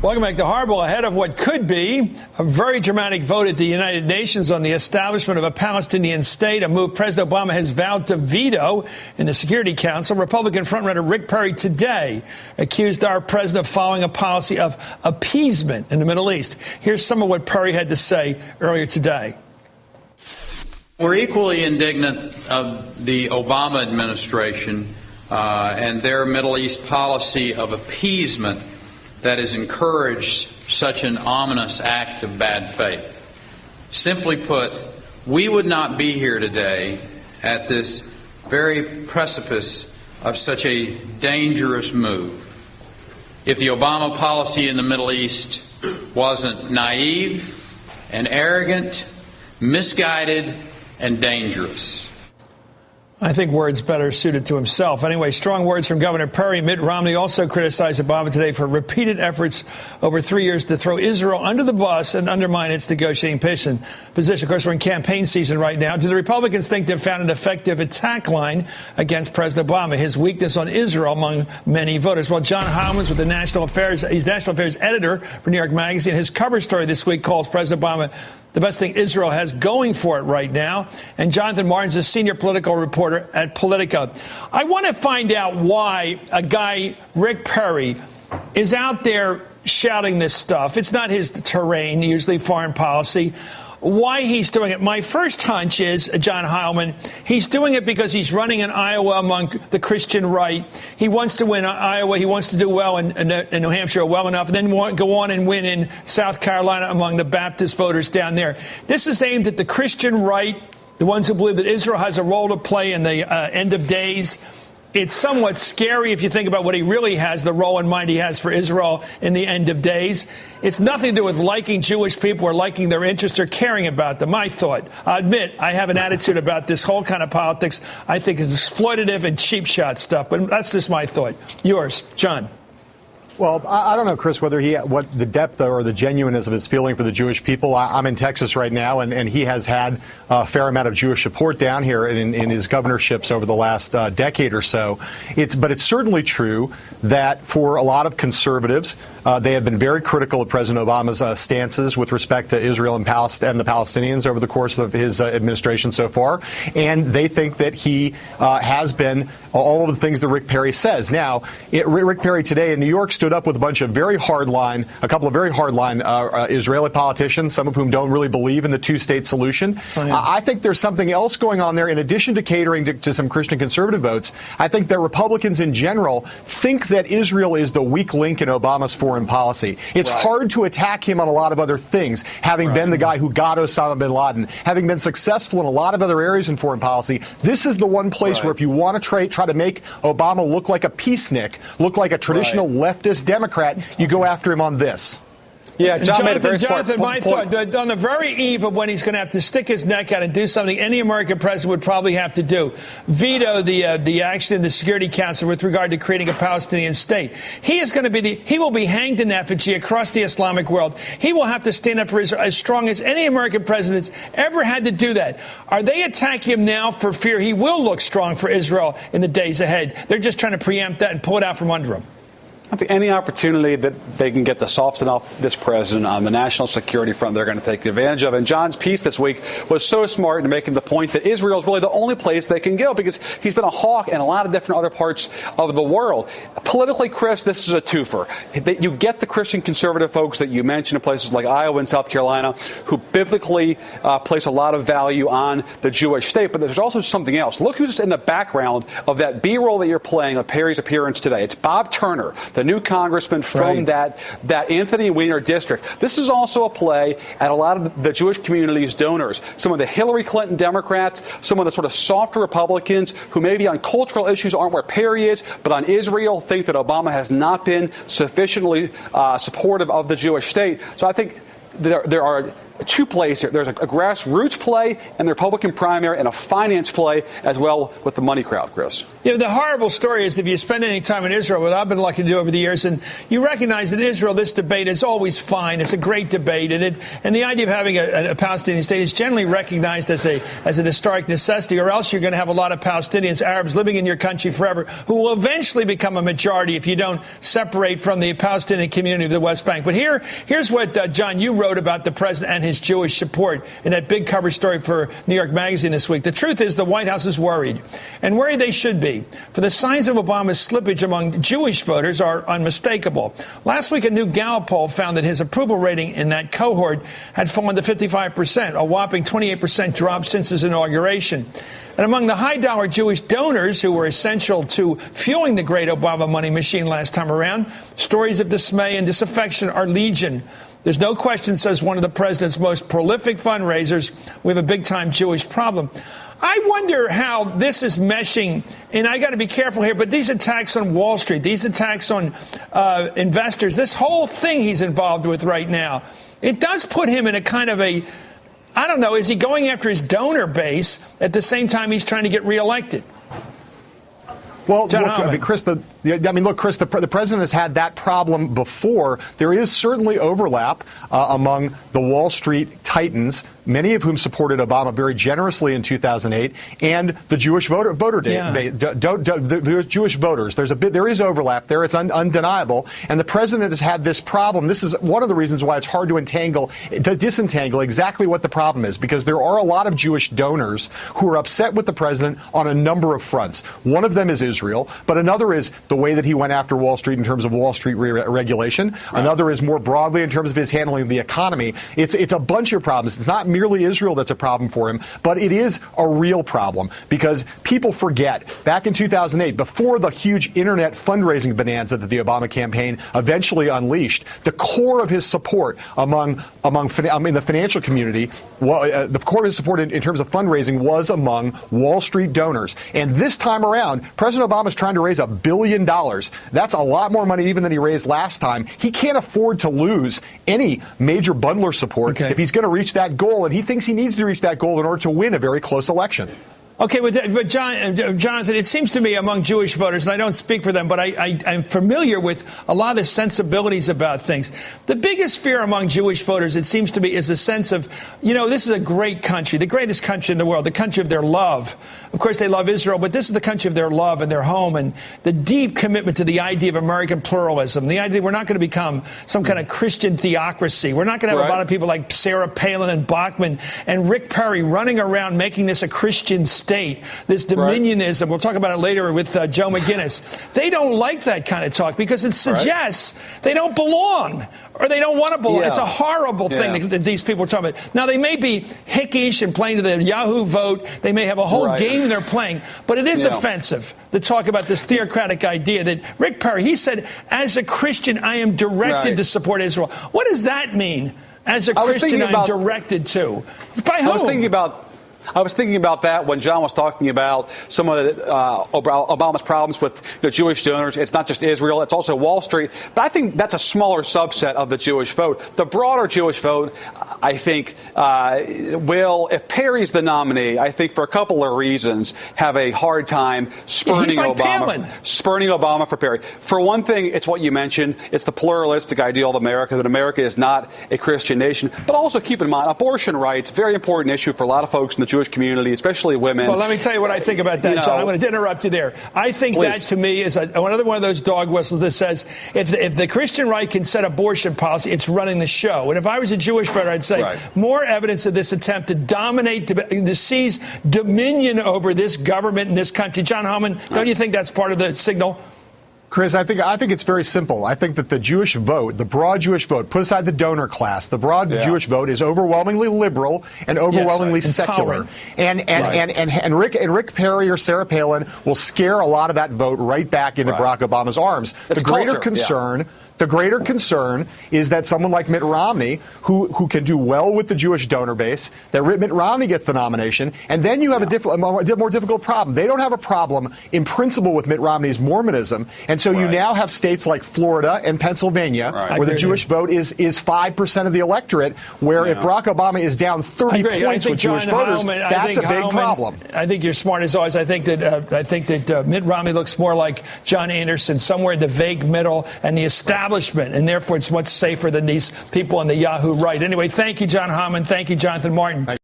Welcome back to Hardball. Ahead of what could be a very dramatic vote at the United Nations on the establishment of a Palestinian state, a move President Obama has vowed to veto in the Security Council, Republican frontrunner Rick Perry today accused our president of following a policy of appeasement in the Middle East. Here's some of what Perry had to say earlier today. We're equally indignant of the Obama administration and their Middle East policy of appeasement that has encouraged such an ominous act of bad faith. Simply put, we would not be here today at this very precipice of such a dangerous move if the Obama policy in the Middle East wasn't naive and arrogant, misguided, and dangerous. I think words better suited to himself. Anyway, strong words from Governor Perry. Mitt Romney also criticized Obama today for repeated efforts over 3 years to throw Israel under the bus and undermine its negotiating position. Of course, we're in campaign season right now. Do the Republicans think they've found an effective attack line against President Obama, his weakness on Israel among many voters? Well, John Howlands with the National Affairs, he's National Affairs editor for New York Magazine. His cover story this week calls President Obama the best thing Israel has going for it right now. And Jonathan Martin's a senior political reporter at Politico. I want to find out why a guy, Rick Perry, is out there shouting this stuff. It's not his terrain, usually foreign policy. Why he's doing it. My first hunch is, John Heilman, he's doing it because he's running in Iowa among the Christian right. He wants to win Iowa. He wants to do well in New Hampshire well enough, and then go on and win in South Carolina among the Baptist voters down there. This is aimed at the Christian right, the ones who believe that Israel has a role to play in the end of days. It's somewhat scary if you think about what he really has, the role in mind he has for Israel in the end of days. It's nothing to do with liking Jewish people or liking their interests or caring about them. I thought, I admit, I have an attitude about this whole kind of politics. I think it's exploitative and cheap shot stuff, but that's just my thought. Yours, John. Well, I don't know, Chris, what the depth or the genuineness of his feeling for the Jewish people. I'm in Texas right now, and he has had a fair amount of Jewish support down here in his governorships over the last decade or so. But it's certainly true that for a lot of conservatives, they have been very critical of President Obama's stances with respect to Israel and the Palestinians over the course of his administration so far. And they think that he has been all of the things that Rick Perry says. Now, Rick Perry today in New York stood up with a couple of very hardline Israeli politicians, some of whom don't really believe in the two-state solution. Oh, yeah. I think there's something else going on there in addition to catering to some Christian conservative votes. I think that Republicans in general think that Israel is the weak link in Obama's foreign policy. It's hard to attack him on a lot of other things, having been the guy who got Osama bin Laden, having been successful in a lot of other areas in foreign policy. This is the one place where if you want to try to make Obama look like a peacenik, look like a traditional leftist Democrat, you go after him on this. Yeah, Jonathan, my thought, on the very eve of when he's going to have to stick his neck out and do something any American president would probably have to do, veto the action in the Security Council with regard to creating a Palestinian state. He will be hanged in effigy across the Islamic world. He will have to stand up for Israel as strong as any American president's ever had to do that. Are they attacking him now for fear he will look strong for Israel in the days ahead? They're just trying to preempt that and pull it out from under him. I think any opportunity that they can get to soften up this president on the national security front, they're going to take advantage of. And John's piece this week was so smart in making the point that Israel is really the only place they can go because he's been a hawk in a lot of different other parts of the world. Politically, Chris, this is a twofer. You get the Christian conservative folks that you mentioned in places like Iowa and South Carolina who biblically place a lot of value on the Jewish state. But there's also something else. Look who's in the background of that B-roll that you're playing of Perry's appearance today. It's Bob Turner, the new congressman from that Anthony Weiner district. This is also a play at a lot of the Jewish community's donors. Some of the Hillary Clinton Democrats, some of the sort of softer Republicans who maybe on cultural issues aren't where Perry is, but on Israel think that Obama has not been sufficiently supportive of the Jewish state. So I think there are two plays here. There's a grassroots play and the Republican primary and a finance play as well with the money crowd, Chris. You know, the horrible story is if you spend any time in Israel, what I've been lucky to do over the years, and you recognize that in Israel this debate is always fine. It's a great debate, and the idea of having a Palestinian state is generally recognized as an historic necessity, or else you're going to have a lot of Palestinians, Arabs living in your country forever, who will eventually become a majority if you don't separate from the Palestinian community of the West Bank. But here's what, John, you wrote about the president and his Jewish support in that big cover story for New York Magazine this week. The truth is the White House is worried, and worried they should be. For the signs of Obama's slippage among Jewish voters are unmistakable. Last week, a new Gallup poll found that his approval rating in that cohort had fallen to 55%, a whopping 28% drop since his inauguration. And among the high-dollar Jewish donors who were essential to fueling the great Obama money machine last time around, stories of dismay and disaffection are legion. There's no question, says one of the president's most prolific fundraisers, we have a big-time Jewish problem. I wonder how this is meshing, and I got to be careful here, but these attacks on Wall Street, these attacks on investors, this whole thing he's involved with right now, it does put him in a kind of I don't know, is he going after his donor base at the same time he's trying to get reelected? Well, look, Chris, the president has had that problem before. There is certainly overlap among the Wall Street titans, many of whom supported Obama very generously in 2008, and the Jewish the Jewish voters. There is overlap there. It's undeniable. And the president has had this problem. This is one of the reasons why it's hard to disentangle exactly what the problem is, because there are a lot of Jewish donors who are upset with the president on a number of fronts. One of them is Israel, but another is the way that he went after Wall Street in terms of Wall Street regulation. Right. Another is more broadly in terms of his handling of the economy. It's a bunch of problems. It's not merely Israel that's a problem for him, but it is a real problem because people forget back in 2008, before the huge internet fundraising bonanza that the Obama campaign eventually unleashed, the core of his support in the financial community, the core of his support in terms of fundraising was among Wall Street donors. And this time around, President Obama is trying to raise $1 billion. That's a lot more money even than he raised last time. He can't afford to lose any major bundler support if he's going to reach that goal, and he thinks he needs to reach that goal in order to win a very close election. Okay, but Jonathan, it seems to me among Jewish voters, and I don't speak for them, but I'm familiar with a lot of sensibilities about things. The biggest fear among Jewish voters, it seems to me, is a sense of, this is a great country, the greatest country in the world, the country of their love. Of course, they love Israel, but this is the country of their love and their home and the deep commitment to the idea of American pluralism, the idea that we're not going to become some kind of Christian theocracy. We're not going to have a lot of people like Sarah Palin and Bachman and Rick Perry running around making this a Christian state, this dominionism. We'll talk about it later with Joe McGinnis. They don't like that kind of talk because it suggests they don't belong or they don't want to belong. It's a horrible thing that these people are talking about. Now, they may be hickish and playing to the Yahoo vote. They may have a whole game they're playing. But it is offensive to talk about this theocratic idea that Rick Perry, he said, as a Christian, I am directed to support Israel. What does that mean? As a Christian, I'm directed to. By whom? I was thinking about that when John was talking about some of Obama's problems with Jewish donors. It's not just Israel, it's also Wall Street. But I think that's a smaller subset of the Jewish vote. The broader Jewish vote, I think, will, if Perry's the nominee, I think for a couple of reasons, have a hard time spurning Obama for Perry. For one thing, it's what you mentioned. It's the pluralistic ideal of America, that America is not a Christian nation. But also keep in mind, abortion rights, very important issue for a lot of folks in the Jewish community, especially women. Well, let me tell you what I think about that, John. I'm going to interrupt you there. I think that, to me, is another one of those dog whistles that says if the Christian right can set abortion policy, it's running the show. And if I was a Jewish voter, I'd say more evidence of this attempt to dominate, to seize dominion over this government in this country. John Hallman, don't you think that's part of the signal? Chris, I think it's very simple. I think that the Jewish vote, the broad Jewish vote, put aside the donor class, the broad Jewish vote is overwhelmingly liberal and overwhelmingly secular. And Rick Perry or Sarah Palin will scare a lot of that vote right back into Barack Obama's arms. The greater concern The greater concern is that someone like Mitt Romney, who can do well with the Jewish donor base, that Mitt Romney gets the nomination, and then you have a more difficult problem. They don't have a problem in principle with Mitt Romney's Mormonism, and so you now have states like Florida and Pennsylvania where the Jewish vote is 5% of the electorate, where if Barack Obama is down 30 points with Jewish voters, that's a big problem. I think you're smart as always. I think that Mitt Romney looks more like John Anderson, somewhere in the vague middle, and the establishment, and therefore it's much safer than these people on the Yahoo right. Anyway, thank you, John Hammond. Thank you, Jonathan Martin.